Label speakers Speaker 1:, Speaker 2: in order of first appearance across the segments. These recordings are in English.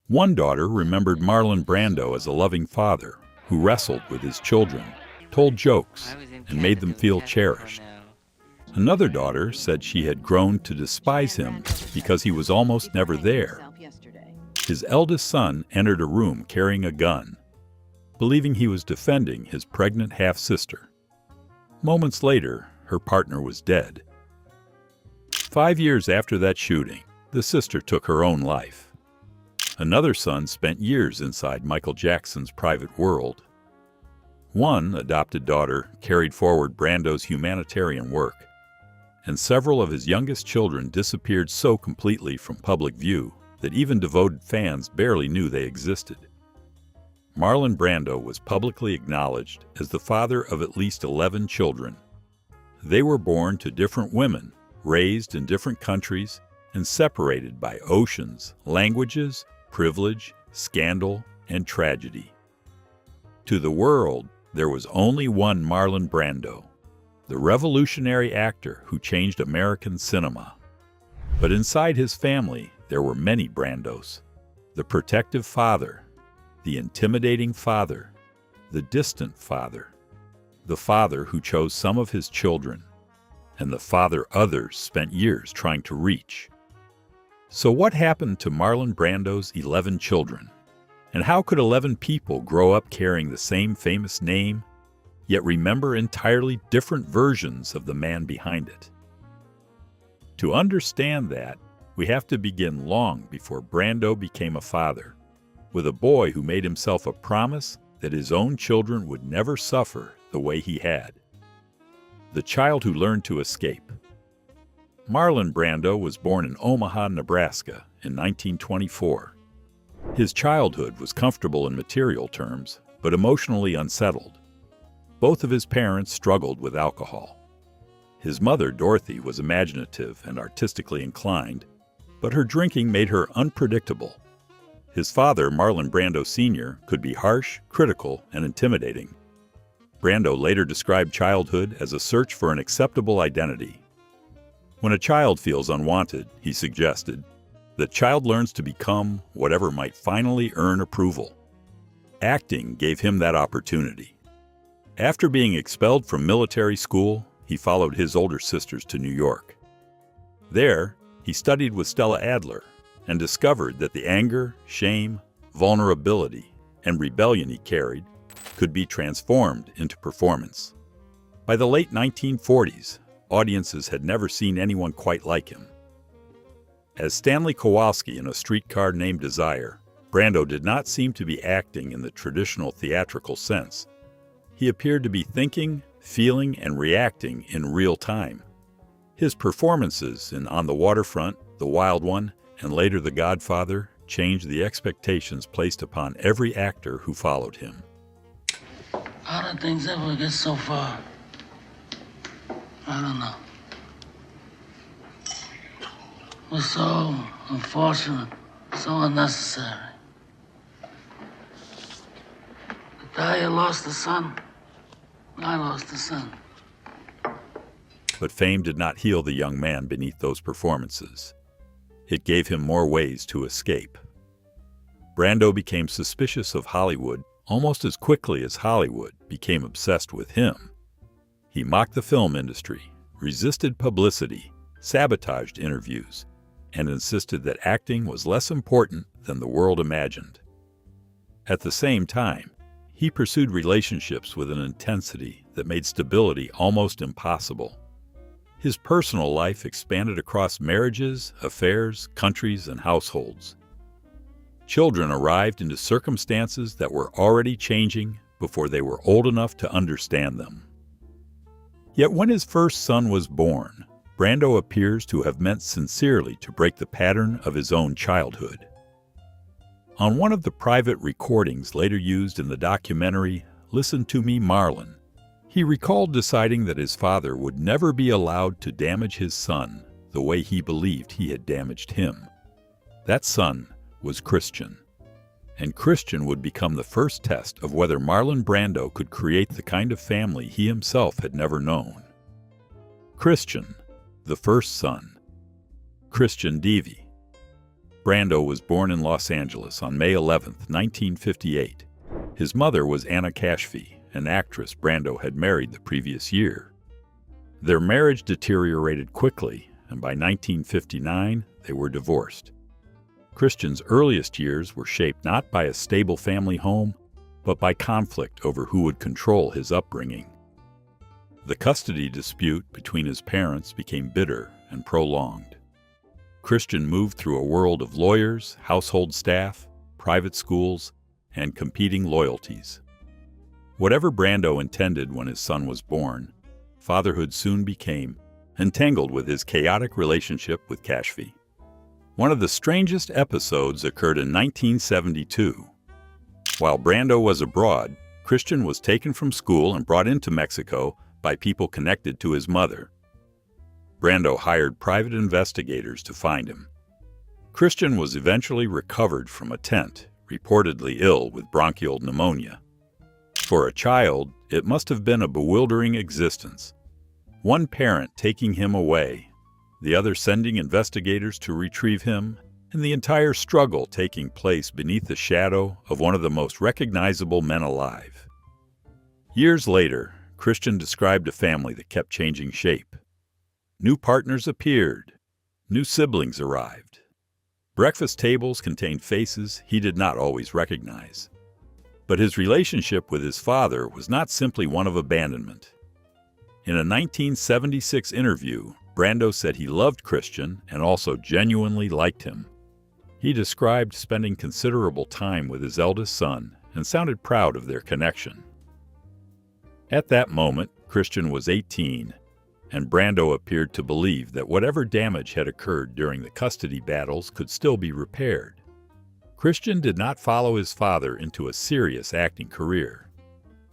Speaker 1: One daughter remembered Marlon Brando as a loving father who wrestled with his children, told jokes, and made them feel cherished. Another daughter said she had grown to despise him because he was almost never there. His eldest son entered a room carrying a gun, believing he was defending his pregnant half-sister. Moments later, her partner was dead. 5 years after that shooting, the sister took her own life. Another son spent years inside Michael Jackson's private world. One adopted daughter carried forward Brando's humanitarian work, and several of his youngest children disappeared so completely from public view that even devoted fans barely knew they existed. Marlon Brando was publicly acknowledged as the father of at least 11 children. They were born to different women, raised in different countries, and separated by oceans, languages, privilege, scandal, and tragedy. To the world, there was only one Marlon Brando, the revolutionary actor who changed American cinema. But inside his family, there were many Brandos: the protective father, the intimidating father, the distant father, the father who chose some of his children, and the father others spent years trying to reach. So what happened to Marlon Brando's 11 children? And how could 11 people grow up carrying the same famous name, yet remember entirely different versions of the man behind it? To understand that, we have to begin long before Brando became a father, with a boy who made himself a promise that his own children would never suffer the way he had. The child who learned to escape. Marlon Brando was born in Omaha, Nebraska in 1924. His childhood was comfortable in material terms, but emotionally unsettled. Both of his parents struggled with alcohol. His mother, Dorothy, was imaginative and artistically inclined, but her drinking made her unpredictable. His father, Marlon Brando Sr., could be harsh, critical, and intimidating. Brando later described childhood as a search for an acceptable identity. When a child feels unwanted, he suggested, the child learns to become whatever might finally earn approval. Acting gave him that opportunity. After being expelled from military school, he followed his older sisters to New York. There, he studied with Stella Adler and discovered that the anger, shame, vulnerability, and rebellion he carried could be transformed into performance. By the late 1940s, audiences had never seen anyone quite like him. As Stanley Kowalski in A Streetcar Named Desire, Brando did not seem to be acting in the traditional theatrical sense. He appeared to be thinking, feeling, and reacting in real time. His performances in On the Waterfront, The Wild One, and later The Godfather changed the expectations placed upon every actor who followed him.
Speaker 2: How did things ever get so far? I don't know. It was so unfortunate, so unnecessary. The day you lost the son, I lost the son.
Speaker 1: But fame did not heal the young man beneath those performances. It gave him more ways to escape. Brando became suspicious of Hollywood almost as quickly as Hollywood became obsessed with him. He mocked the film industry, resisted publicity, sabotaged interviews, and insisted that acting was less important than the world imagined. At the same time, he pursued relationships with an intensity that made stability almost impossible. His personal life expanded across marriages, affairs, countries, and households. Children arrived into circumstances that were already changing before they were old enough to understand them. Yet when his first son was born, Brando appears to have meant sincerely to break the pattern of his own childhood. On one of the private recordings later used in the documentary Listen to Me, Marlon, he recalled deciding that his father would never be allowed to damage his son the way he believed he had damaged him. That son was Christian, and Christian would become the first test of whether Marlon Brando could create the kind of family he himself had never known. Christian, the first son. Christian Devi. Brando was born in Los Angeles on May 11, 1958. His mother was Anna Kashfi, an actress Brando had married the previous year. Their marriage deteriorated quickly, and by 1959, they were divorced. Christian's earliest years were shaped not by a stable family home, but by conflict over who would control his upbringing. The custody dispute between his parents became bitter and prolonged. Christian moved through a world of lawyers, household staff, private schools, and competing loyalties. Whatever Brando intended when his son was born, fatherhood soon became entangled with his chaotic relationship with Kashfi. One of the strangest episodes occurred in 1972. While Brando was abroad, Christian was taken from school and brought into Mexico by people connected to his mother. Brando hired private investigators to find him. Christian was eventually recovered from a tent, reportedly ill with bronchial pneumonia. For a child, it must have been a bewildering existence. One parent taking him away, the other sending investigators to retrieve him, and the entire struggle taking place beneath the shadow of one of the most recognizable men alive. Years later, Christian described a family that kept changing shape. New partners appeared. New siblings arrived. Breakfast tables contained faces he did not always recognize. But his relationship with his father was not simply one of abandonment. In a 1976 interview, Brando said he loved Christian and also genuinely liked him. He described spending considerable time with his eldest son and sounded proud of their connection. At that moment, Christian was 18, and Brando appeared to believe that whatever damage had occurred during the custody battles could still be repaired. Christian did not follow his father into a serious acting career.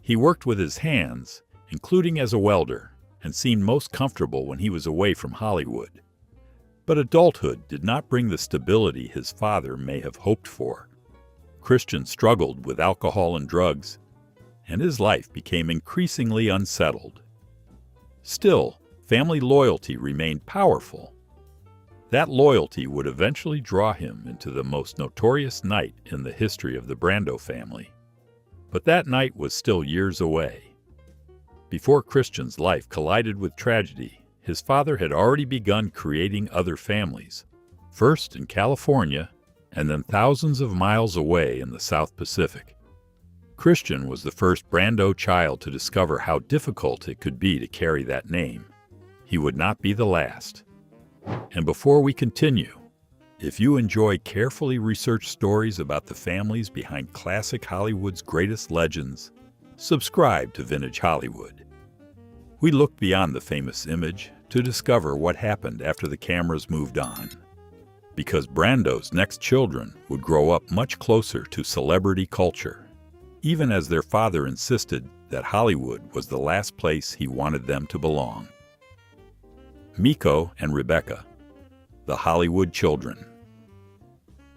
Speaker 1: He worked with his hands, including as a welder, and seemed most comfortable when he was away from Hollywood. But adulthood did not bring the stability his father may have hoped for. Christian struggled with alcohol and drugs, and his life became increasingly unsettled. Still, family loyalty remained powerful. That loyalty would eventually draw him into the most notorious night in the history of the Brando family. But that night was still years away. Before Christian's life collided with tragedy, his father had already begun creating other families, first in California and then thousands of miles away in the South Pacific. Christian was the first Brando child to discover how difficult it could be to carry that name. He would not be the last. And before we continue, if you enjoy carefully researched stories about the families behind classic Hollywood's greatest legends, subscribe to Vintage Hollywood. We look beyond the famous image to discover what happened after the cameras moved on. Because Brando's next children would grow up much closer to celebrity culture, even as their father insisted that Hollywood was the last place he wanted them to belong. Miko and Rebecca, the Hollywood children.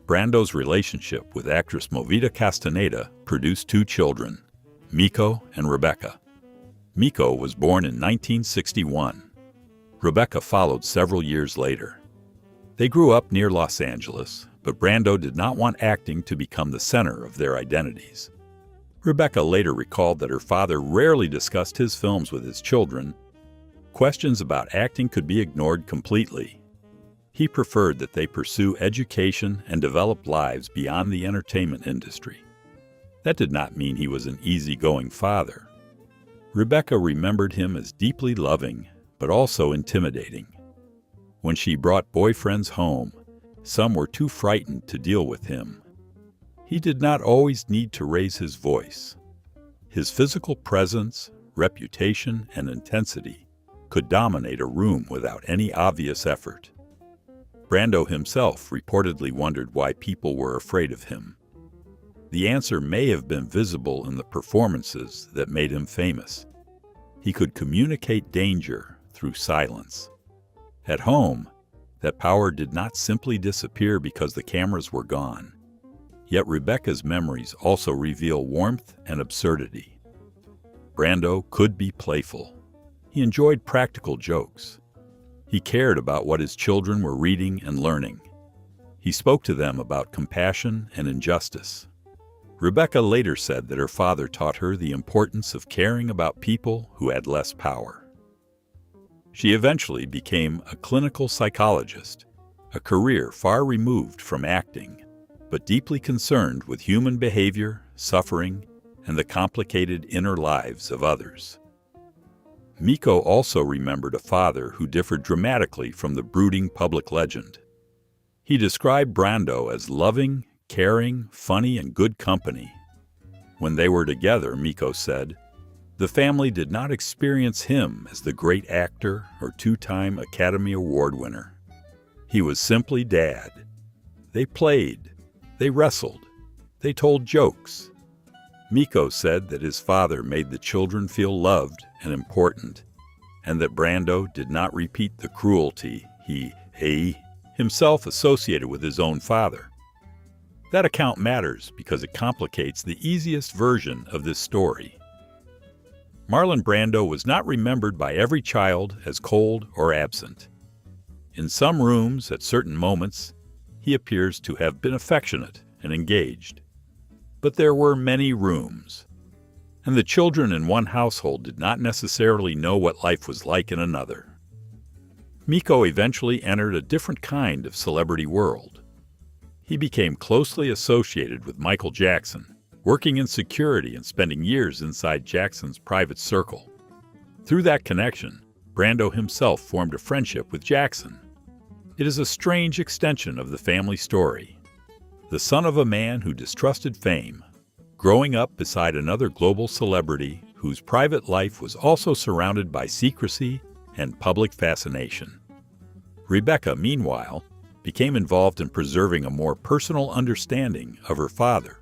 Speaker 1: Brando's relationship with actress Movida Castaneda produced two children, Miko and Rebecca. Miko was born in 1961. Rebecca followed several years later. They grew up near Los Angeles, but Brando did not want acting to become the center of their identities. Rebecca later recalled that her father rarely discussed his films with his children. Questions about acting could be ignored completely. He preferred that they pursue education and develop lives beyond the entertainment industry. That did not mean he was an easygoing father. Rebecca remembered him as deeply loving, but also intimidating. When she brought boyfriends home, some were too frightened to deal with him. He did not always need to raise his voice. His physical presence, reputation, and intensity could dominate a room without any obvious effort. Brando himself reportedly wondered why people were afraid of him. The answer may have been visible in the performances that made him famous. He could communicate danger through silence. At home, that power did not simply disappear because the cameras were gone. Yet Rebecca's memories also reveal warmth and absurdity. Brando could be playful. He enjoyed practical jokes. He cared about what his children were reading and learning. He spoke to them about compassion and injustice. Rebecca later said that her father taught her the importance of caring about people who had less power. She eventually became a clinical psychologist, a career far removed from acting, but deeply concerned with human behavior, suffering, and the complicated inner lives of others. Miko also remembered a father who differed dramatically from the brooding public legend. He described Brando as loving, caring, funny, and good company. When they were together, Miko said, the family did not experience him as the great actor or two-time Academy Award winner. He was simply Dad. They played, they wrestled, they told jokes. Miko said that his father made the children feel loved and important, and that Brando did not repeat the cruelty he himself associated with his own father. That account matters because it complicates the easiest version of this story. Marlon Brando was not remembered by every child as cold or absent. In some rooms, at certain moments, he appears to have been affectionate and engaged. But there were many rooms, and the children in one household did not necessarily know what life was like in another. Miko eventually entered a different kind of celebrity world. He became closely associated with Michael Jackson, working in security and spending years inside Jackson's private circle. Through that connection, Brando himself formed a friendship with Jackson. It is a strange extension of the family story. The son of a man who distrusted fame, growing up beside another global celebrity whose private life was also surrounded by secrecy and public fascination. Rebecca, meanwhile, became involved in preserving a more personal understanding of her father.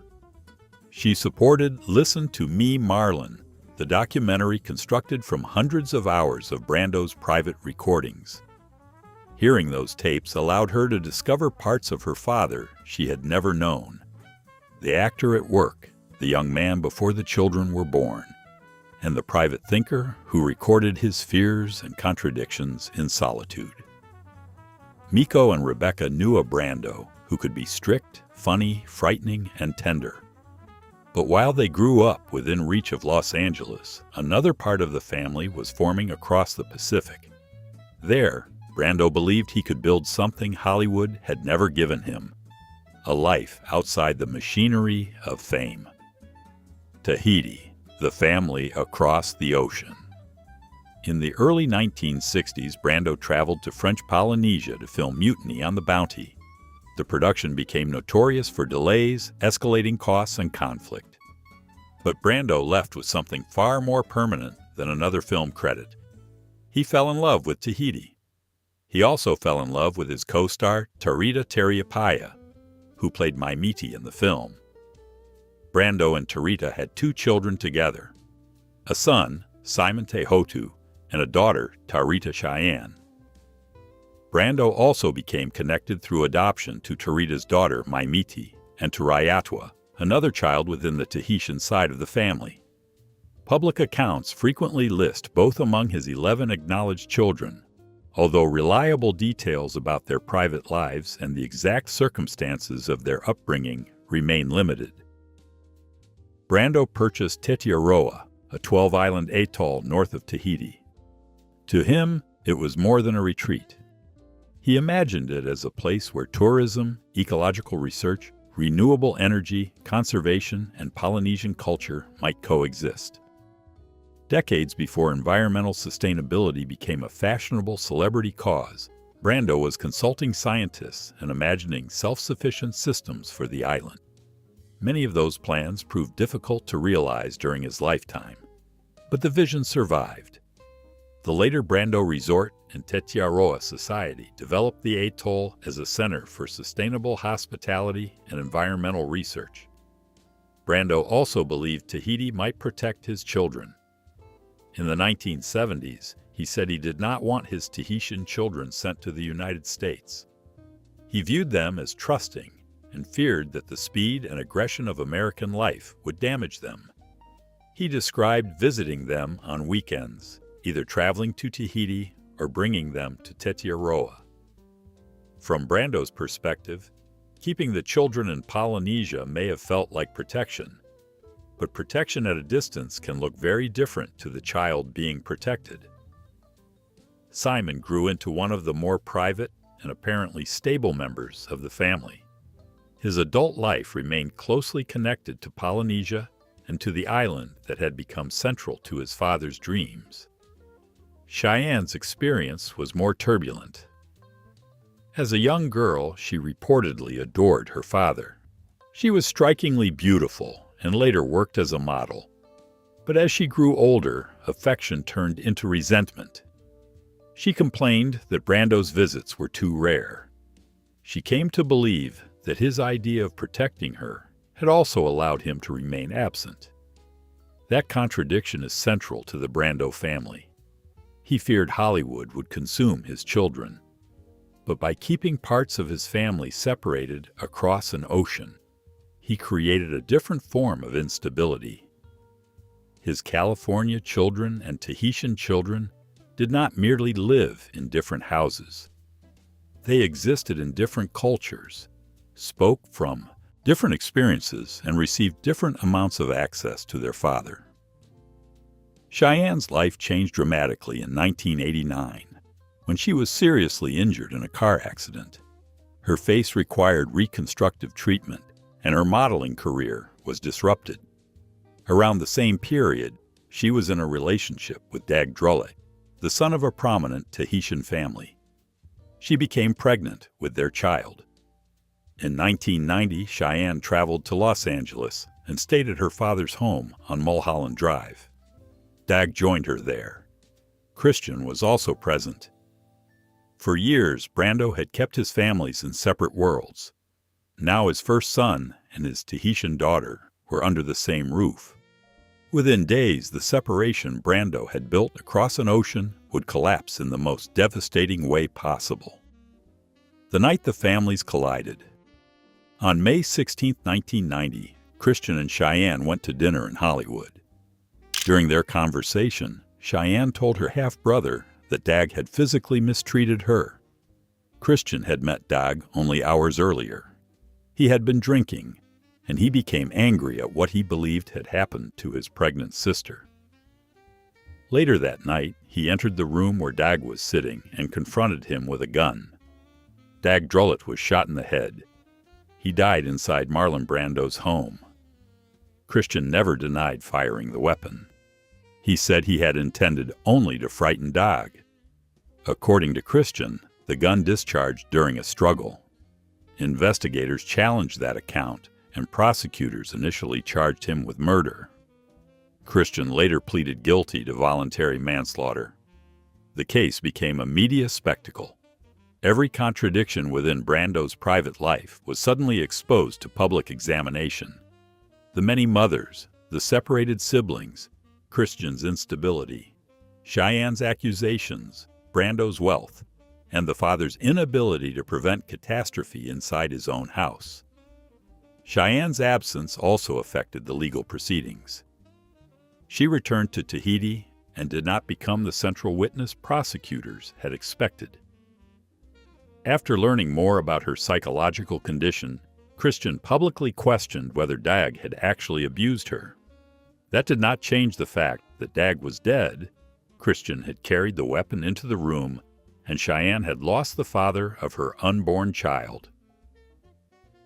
Speaker 1: She supported Listen to Me, Marlon, the documentary constructed from hundreds of hours of Brando's private recordings. Hearing those tapes allowed her to discover parts of her father she had never known. The actor at work, the young man before the children were born, and the private thinker who recorded his fears and contradictions in solitude. Miko and Rebecca knew a Brando who could be strict, funny, frightening, and tender. But while they grew up within reach of Los Angeles, another part of the family was forming across the Pacific. There, Brando believed he could build something Hollywood had never given him, a life outside the machinery of fame. Tahiti, the family across the ocean. In the early 1960s, Brando traveled to French Polynesia to film Mutiny on the Bounty. The production became notorious for delays, escalating costs, and conflict. But Brando left with something far more permanent than another film credit. He fell in love with Tahiti. He also fell in love with his co-star Tarita Teriapaya, who played Maimiti in the film. Brando and Tarita had 2 children together, a son, Simon Tehotu, and a daughter, Tarita Cheyenne. Brando also became connected through adoption to Tarita's daughter, Maimiti, and to Rayatwa, another child within the Tahitian side of the family. Public accounts frequently list both among his 11 acknowledged children, although reliable details about their private lives and the exact circumstances of their upbringing remain limited. Brando purchased Tetiaroa, a 12-island atoll north of Tahiti. To him, it was more than a retreat. He imagined it as a place where tourism, ecological research, renewable energy, conservation, and Polynesian culture might coexist. Decades before environmental sustainability became a fashionable celebrity cause, Brando was consulting scientists and imagining self-sufficient systems for the island. Many of those plans proved difficult to realize during his lifetime, but the vision survived. The later Brando Resort and Tetiaroa Society developed the atoll as a center for sustainable hospitality and environmental research. Brando also believed Tahiti might protect his children. In the 1970s, he said he did not want his Tahitian children sent to the United States. He viewed them as trusting and feared that the speed and aggression of American life would damage them. He described visiting them on weekends, either traveling to Tahiti or bringing them to Tetiaroa. From Brando's perspective, Keeping the children in Polynesia may have felt like protection, but protection at a distance can look very different to the child being protected. Simon grew into one of the more private and apparently stable members of the family. His adult life remained closely connected to Polynesia and to the island that had become central to his father's dreams. Cheyenne's experience was more turbulent. As a young girl, she reportedly adored her father. She was strikingly beautiful and later worked as a model. But as she grew older, affection turned into resentment. She complained that Brando's visits were too rare. She came to believe that his idea of protecting her had also allowed him to remain absent. That contradiction is central to the Brando family. He feared Hollywood would consume his children. But by keeping parts of his family separated across an ocean, he created a different form of instability. His California children and Tahitian children did not merely live in different houses. They existed in different cultures, spoke from different experiences, and received different amounts of access to their father. Cheyenne's life changed dramatically in 1989, when she was seriously injured in a car accident. Her face required reconstructive treatment, and her modeling career was disrupted. Around the same period, she was in a relationship with Dag Drulle, the son of a prominent Tahitian family. She became pregnant with their child. In 1990, Cheyenne traveled to Los Angeles and stayed at her father's home on Mulholland Drive. Dag joined her there. Christian was also present. For years, Brando had kept his families in separate worlds. Now his first son and his Tahitian daughter were under the same roof. Within days, the separation Brando had built across an ocean would collapse in the most devastating way possible. The night the families collided. On May 16, 1990, Christian and Cheyenne went to dinner in Hollywood. During their conversation, Cheyenne told her half-brother that Dag had physically mistreated her. Christian had met Dag only hours earlier. He had been drinking, and he became angry at what he believed had happened to his pregnant sister. Later that night, he entered the room where Dag was sitting and confronted him with a gun. Dag Drulle was shot in the head. He died inside Marlon Brando's home. Christian never denied firing the weapon. He said he had intended only to frighten Dag. According to Christian, the gun discharged during a struggle. Investigators challenged that account, and prosecutors initially charged him with murder. Christian later pleaded guilty to voluntary manslaughter. The case became a media spectacle. Every contradiction within Brando's private life was suddenly exposed to public examination. The many mothers, the separated siblings, Christian's instability, Cheyenne's accusations, Brando's wealth, and the father's inability to prevent catastrophe inside his own house. Cheyenne's absence also affected the legal proceedings. She returned to Tahiti and did not become the central witness prosecutors had expected. After learning more about her psychological condition, Christian publicly questioned whether Dag had actually abused her. That did not change the fact that Dag was dead. Christian had carried the weapon into the room, and Cheyenne had lost the father of her unborn child.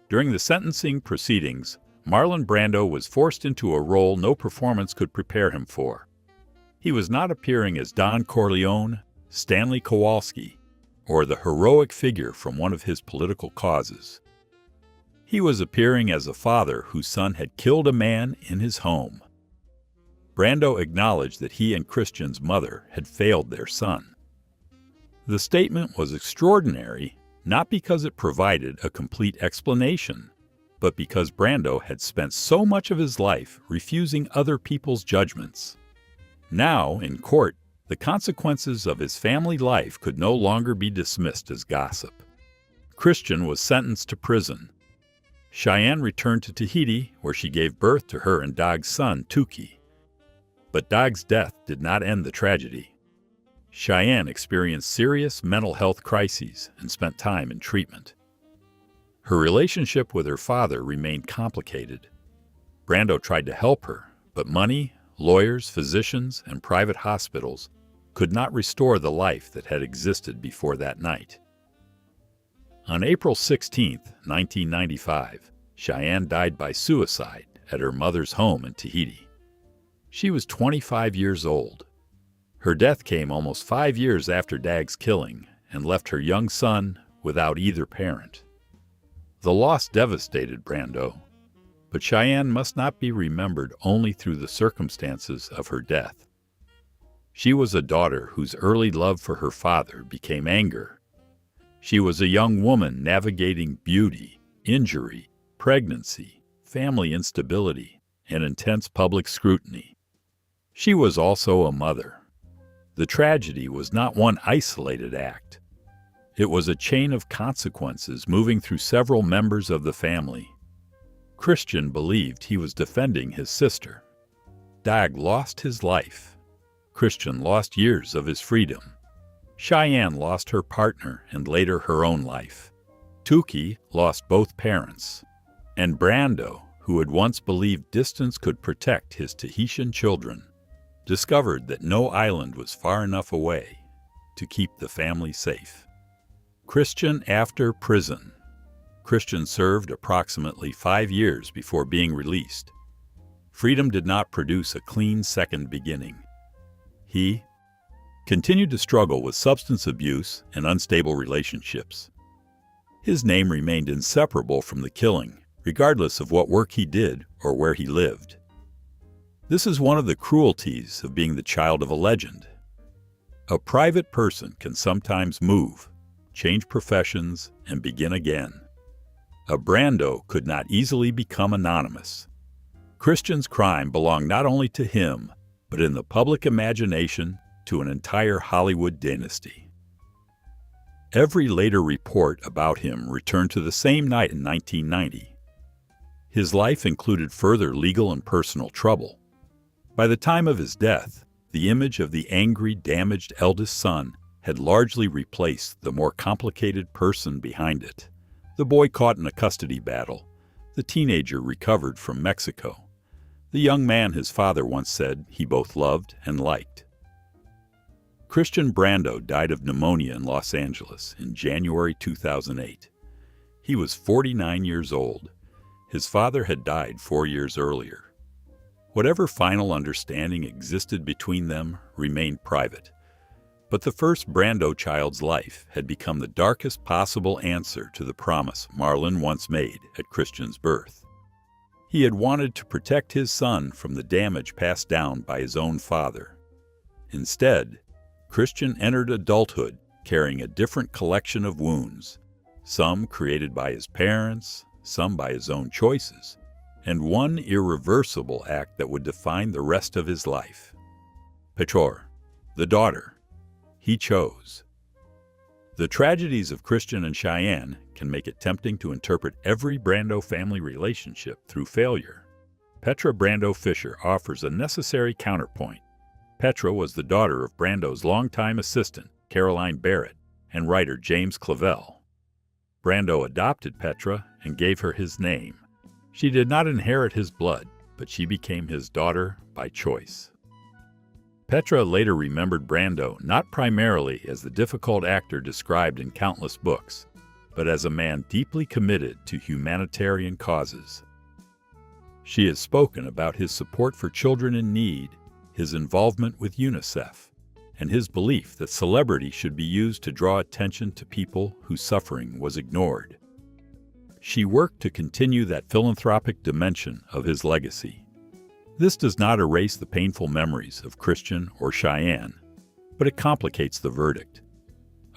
Speaker 1: During the sentencing proceedings, Marlon Brando was forced into a role no performance could prepare him for. He was not appearing as Don Corleone, Stanley Kowalski, or the heroic figure from one of his political causes. He was appearing as a father whose son had killed a man in his home. Brando acknowledged that he and Christian's mother had failed their son. The statement was extraordinary, not because it provided a complete explanation, but because Brando had spent so much of his life refusing other people's judgments. Now, in court, the consequences of his family life could no longer be dismissed as gossip. Christian was sentenced to prison. Cheyenne returned to Tahiti, where she gave birth to her and Dag's son, Tuki. But Dag's death did not end the tragedy. Cheyenne experienced serious mental health crises and spent time in treatment. Her relationship with her father remained complicated. Brando tried to help her, but money, lawyers, physicians, and private hospitals could not restore the life that had existed before that night. On April 16, 1995, Cheyenne died by suicide at her mother's home in Tahiti. She was 25 years old. Her death came almost 5 years after Dag's killing and left her young son without either parent. The loss devastated Brando, but Cheyenne must not be remembered only through the circumstances of her death. She was a daughter whose early love for her father became anger. She was a young woman navigating beauty, injury, pregnancy, family instability, and intense public scrutiny. She was also a mother. The tragedy was not one isolated act. It was a chain of consequences moving through several members of the family. Christian believed he was defending his sister. Dag lost his life. Christian lost years of his freedom. Cheyenne lost her partner and later her own life. Tuki lost both parents. And Brando, who had once believed distance could protect his Tahitian children, discovered that no island was far enough away to keep the family safe. Christian after prison. Christian served approximately 5 years before being released. Freedom did not produce a clean second beginning. He continued to struggle with substance abuse and unstable relationships. His name remained inseparable from the killing, regardless of what work he did or where he lived. This is one of the cruelties of being the child of a legend. A private person can sometimes move, change professions, and begin again. A Brando could not easily become anonymous. Christian's crime belonged not only to him, but in the public imagination to an entire Hollywood dynasty. Every later report about him returned to the same night in 1990. His life included further legal and personal trouble. By the time of his death, the image of the angry, damaged eldest son had largely replaced the more complicated person behind it. The boy caught in a custody battle, the teenager recovered from Mexico, the young man his father once said he both loved and liked. Christian Brando died of pneumonia in Los Angeles in January 2008. He was 49 years old. His father had died 4 years earlier. Whatever final understanding existed between them remained private. But the first Brando child's life had become the darkest possible answer to the promise Marlon once made at Christian's birth. He had wanted to protect his son from the damage passed down by his own father. Instead, Christian entered adulthood carrying a different collection of wounds, some created by his parents, some by his own choices, and one irreversible act that would define the rest of his life. Petra, the daughter, he chose. The tragedies of Christian and Cheyenne can make it tempting to interpret every Brando family relationship through failure. Petra Brando Fisher offers a necessary counterpoint. Petra was the daughter of Brando's longtime assistant, Caroline Barrett, and writer James Clavell. Brando adopted Petra and gave her his name. She did not inherit his blood, but she became his daughter by choice. Petra later remembered Brando not primarily as the difficult actor described in countless books, but as a man deeply committed to humanitarian causes. She has spoken about his support for children in need, his involvement with UNICEF, and his belief that celebrity should be used to draw attention to people whose suffering was ignored. She worked to continue that philanthropic dimension of his legacy. This does not erase the painful memories of Christian or Cheyenne, but it complicates the verdict.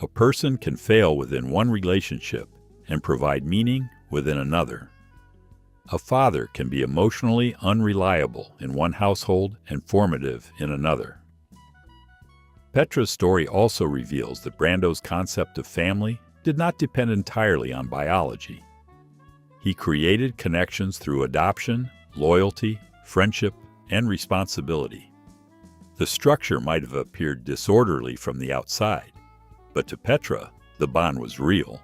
Speaker 1: A person can fail within one relationship and provide meaning within another. A father can be emotionally unreliable in one household and formative in another. Petra's story also reveals that Brando's concept of family did not depend entirely on biology. He created connections through adoption, loyalty, friendship, and responsibility. The structure might have appeared disorderly from the outside, but to Petra, the bond was real.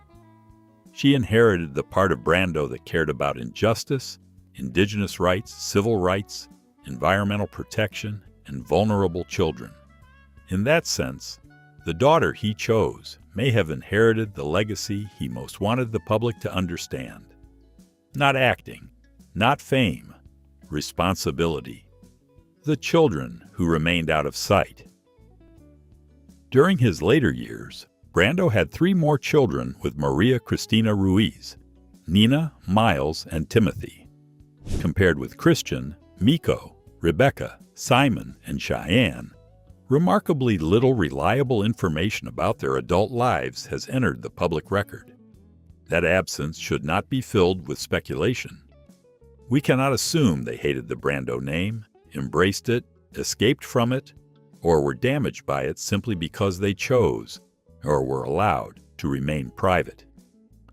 Speaker 1: She inherited the part of Brando that cared about injustice, indigenous rights, civil rights, environmental protection, and vulnerable children. In that sense, the daughter he chose may have inherited the legacy he most wanted the public to understand. Not acting, not fame, responsibility. The children who remained out of sight. During his later years, Brando had 3 more children with Maria Cristina Ruiz, Nina, Miles, and Timothy. Compared with Christian, Miko, Rebecca, Simon, and Cheyenne, remarkably little reliable information about their adult lives has entered the public record. That absence should not be filled with speculation. We cannot assume they hated the Brando name, embraced it, escaped from it, or were damaged by it simply because they chose, or were allowed, to remain private.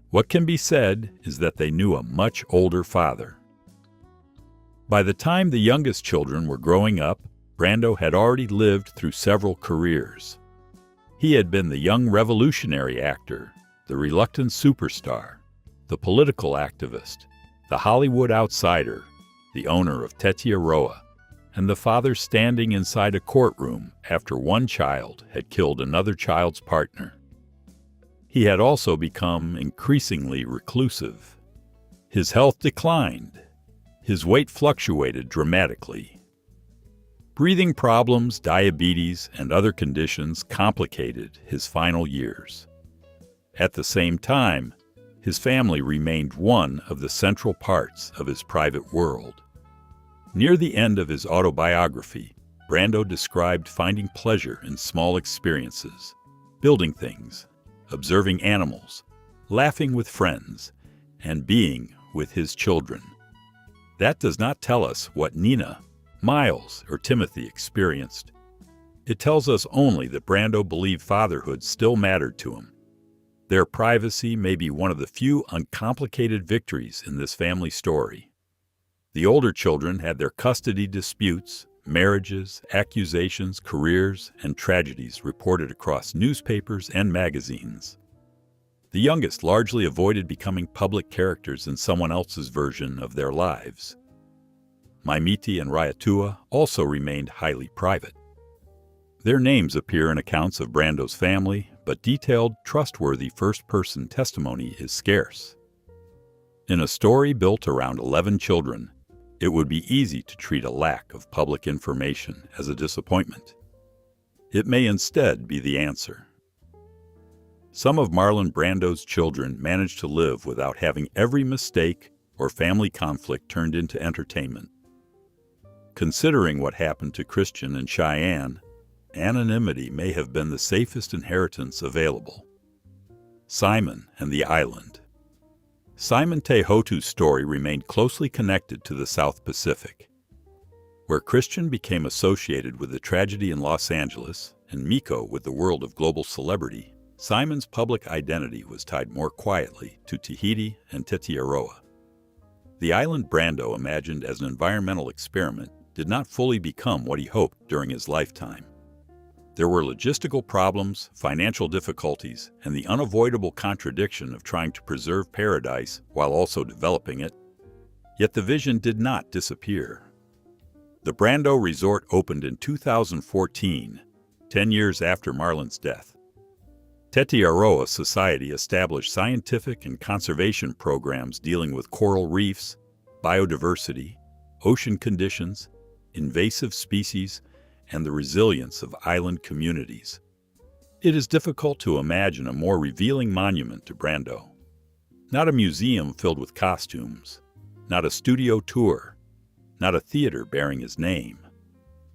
Speaker 1: What can be said is that they knew a much older father. By the time the youngest children were growing up, Brando had already lived through several careers. He had been the young revolutionary actor, the reluctant superstar, the political activist, the Hollywood outsider, the owner of Tetiaroa, and the father standing inside a courtroom after one child had killed another child's partner. He had also become increasingly reclusive. His health declined. His weight fluctuated dramatically. Breathing problems, diabetes, and other conditions complicated his final years. At the same time, his family remained one of the central parts of his private world. Near the end of his autobiography, Brando described finding pleasure in small experiences, building things, observing animals, laughing with friends, and being with his children. That does not tell us what Nina, Miles, or Timothy experienced. It tells us only that Brando believed fatherhood still mattered to him. Their privacy may be one of the few uncomplicated victories in this family story. The older children had their custody disputes, marriages, accusations, careers, and tragedies reported across newspapers and magazines. The youngest largely avoided becoming public characters in someone else's version of their lives. Maimiti and Raiatua also remained highly private. Their names appear in accounts of Brando's family, but detailed, trustworthy first-person testimony is scarce. In a story built around 11 children, it would be easy to treat a lack of public information as a disappointment. It may instead be the answer. Some of Marlon Brando's children managed to live without having every mistake or family conflict turned into entertainment. Considering what happened to Christian and Cheyenne, anonymity may have been the safest inheritance available. Simon and the Island. Simon Tehotu's story remained closely connected to the South Pacific. Where Christian became associated with the tragedy in Los Angeles and Miko with the world of global celebrity, Simon's public identity was tied more quietly to Tahiti and Tetiaroa. The island Brando imagined as an environmental experiment did not fully become what he hoped during his lifetime. There were logistical problems, financial difficulties, and the unavoidable contradiction of trying to preserve paradise while also developing it. Yet the vision did not disappear. The Brando Resort opened in 2014, 10 years after Marlon's death. Tetiaroa Society established scientific and conservation programs dealing with coral reefs, biodiversity, ocean conditions, invasive species, and the resilience of island communities. It is difficult to imagine a more revealing monument to Brando. Not a museum filled with costumes, not a studio tour, not a theater bearing his name.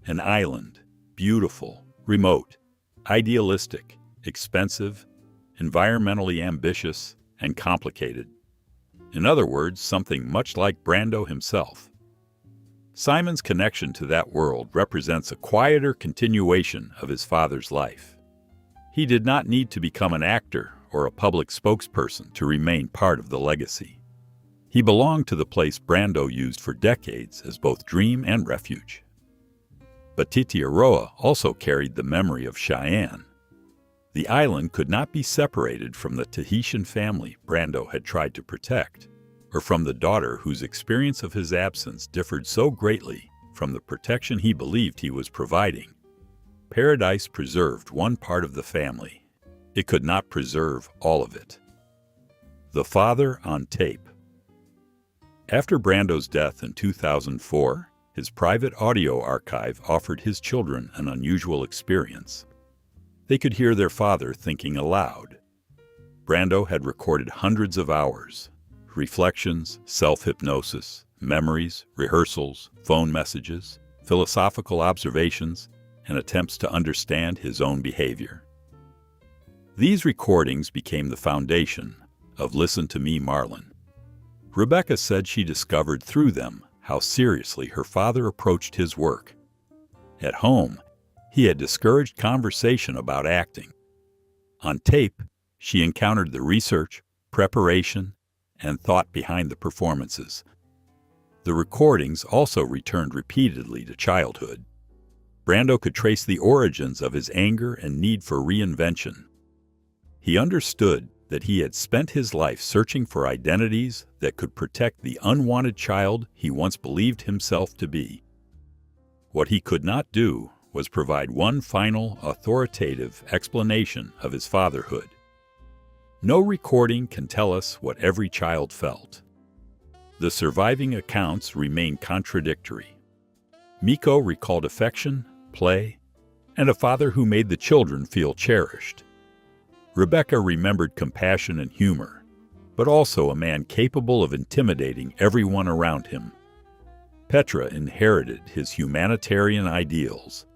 Speaker 1: An island, beautiful, remote, idealistic, expensive, environmentally ambitious, and complicated. In other words, something much like Brando himself. Simon's connection to that world represents a quieter continuation of his father's life. He did not need to become an actor or a public spokesperson to remain part of the legacy. He belonged to the place Brando used for decades as both dream and refuge. But Tetiaroa also carried the memory of Cheyenne. The island could not be separated from the Tahitian family Brando had tried to protect, or from the daughter whose experience of his absence differed so greatly from the protection he believed he was providing. Paradise preserved one part of the family. It could not preserve all of it. The father on tape. After Brando's death in 2004, his private audio archive offered his children an unusual experience. They could hear their father thinking aloud. Brando had recorded hundreds of hours, reflections, self-hypnosis, memories, rehearsals, phone messages, philosophical observations, and attempts to understand his own behavior. These recordings became the foundation of Listen to Me, Marlon. Rebecca said she discovered through them how seriously her father approached his work. At home, he had discouraged conversation about acting. On tape, she encountered the research, preparation, and thought behind the performances. The recordings also returned repeatedly to childhood. Brando could trace the origins of his anger and need for reinvention. He understood that he had spent his life searching for identities that could protect the unwanted child he once believed himself to be. What he could not do was provide one final, authoritative explanation of his fatherhood. No recording can tell us what every child felt. The surviving accounts remain contradictory. Miko recalled affection, play, and a father who made the children feel cherished. Rebecca remembered compassion and humor, but also a man capable of intimidating everyone around him. Petra inherited his humanitarian ideals.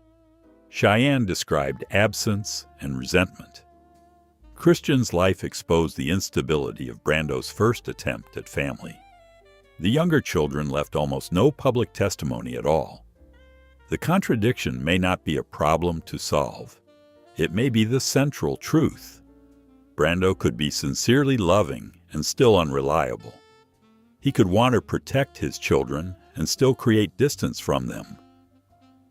Speaker 1: Cheyenne described absence and resentment. Christian's life exposed the instability of Brando's first attempt at family. The younger children left almost no public testimony at all. The contradiction may not be a problem to solve. It may be the central truth. Brando could be sincerely loving and still unreliable. He could want to protect his children and still create distance from them.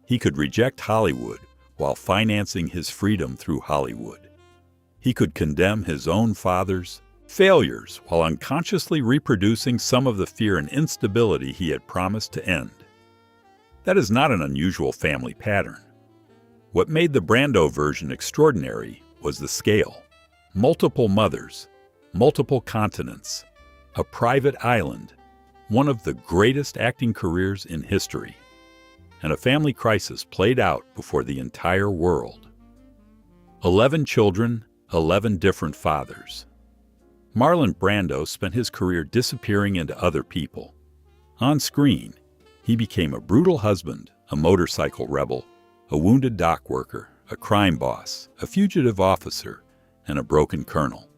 Speaker 1: He could reject Hollywood while financing his freedom through Hollywood. He could condemn his own father's failures while unconsciously reproducing some of the fear and instability he had promised to end. That is not an unusual family pattern. What made the Brando version extraordinary was the scale. Multiple mothers, multiple continents, a private island, one of the greatest acting careers in history, and a family crisis played out before the entire world. 11 children, 11 different fathers. Marlon Brando spent his career disappearing into other people. On screen, he became a brutal husband, a motorcycle rebel, a wounded dock worker, a crime boss, a fugitive officer, and a broken colonel.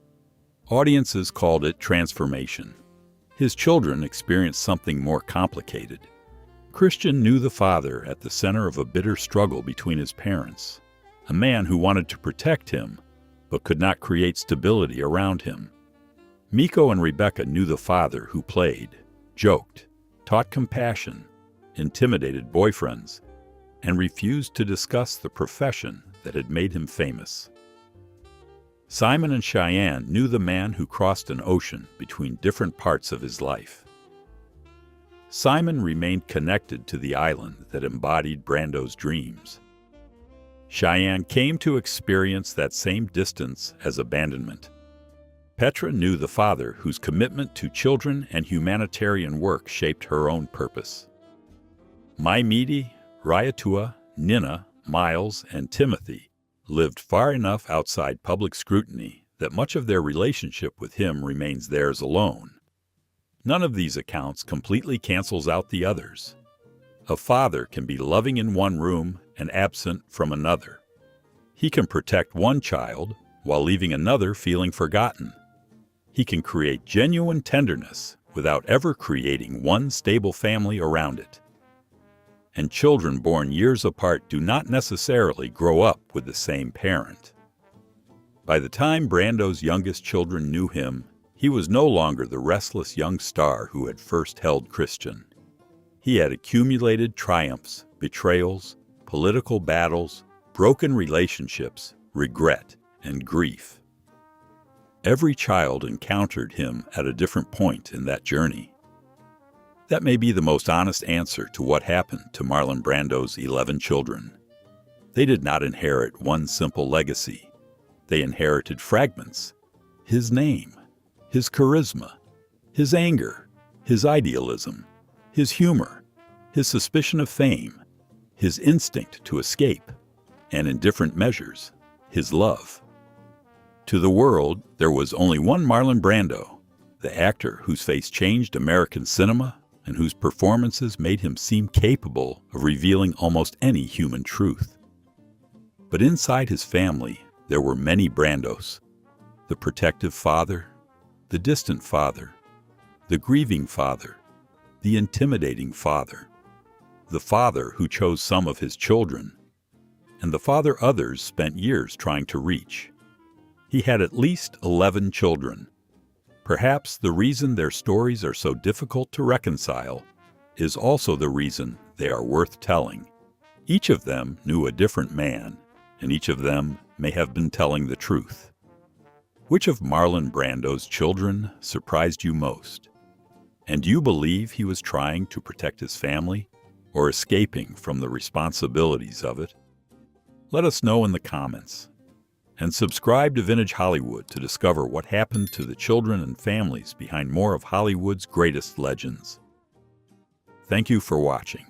Speaker 1: Audiences called it transformation. His children experienced something more complicated. Christian knew the father at the center of a bitter struggle between his parents, a man who wanted to protect him, but could not create stability around him. Miko and Rebecca knew the father who played, joked, taught compassion, intimidated boyfriends, and refused to discuss the profession that had made him famous. Simon and Cheyenne knew the man who crossed an ocean between different parts of his life. Simon remained connected to the island that embodied Brando's dreams. Cheyenne came to experience that same distance as abandonment. Petra knew the father whose commitment to children and humanitarian work shaped her own purpose. Maimidi, Raiatua, Nina, Miles, and Timothy lived far enough outside public scrutiny that much of their relationship with him remains theirs alone. None of these accounts completely cancels out the others. A father can be loving in one room and absent from another. He can protect one child while leaving another feeling forgotten. He can create genuine tenderness without ever creating one stable family around it. And children born years apart do not necessarily grow up with the same parent. By the time Brando's youngest children knew him, he was no longer the restless young star who had first held Christian. He had accumulated triumphs, betrayals, political battles, broken relationships, regret, and grief. Every child encountered him at a different point in that journey. That may be the most honest answer to what happened to Marlon Brando's 11 children. They did not inherit one simple legacy. They inherited fragments: his name, his charisma, his anger, his idealism, his humor, his suspicion of fame, his instinct to escape, and in different measures, his love. To the world, there was only one Marlon Brando, the actor whose face changed American cinema and whose performances made him seem capable of revealing almost any human truth. But inside his family, there were many Brandos: the protective father, the distant father, the grieving father, the intimidating father, the father who chose some of his children, and the father others spent years trying to reach. He had at least 11 children. Perhaps the reason their stories are so difficult to reconcile is also the reason they are worth telling. Each of them knew a different man, and each of them may have been telling the truth. Which of Marlon Brando's children surprised you most? And do you believe he was trying to protect his family or escaping from the responsibilities of it? Let us know in the comments. And subscribe to Vintage Hollywood to discover what happened to the children and families behind more of Hollywood's greatest legends. Thank you for watching.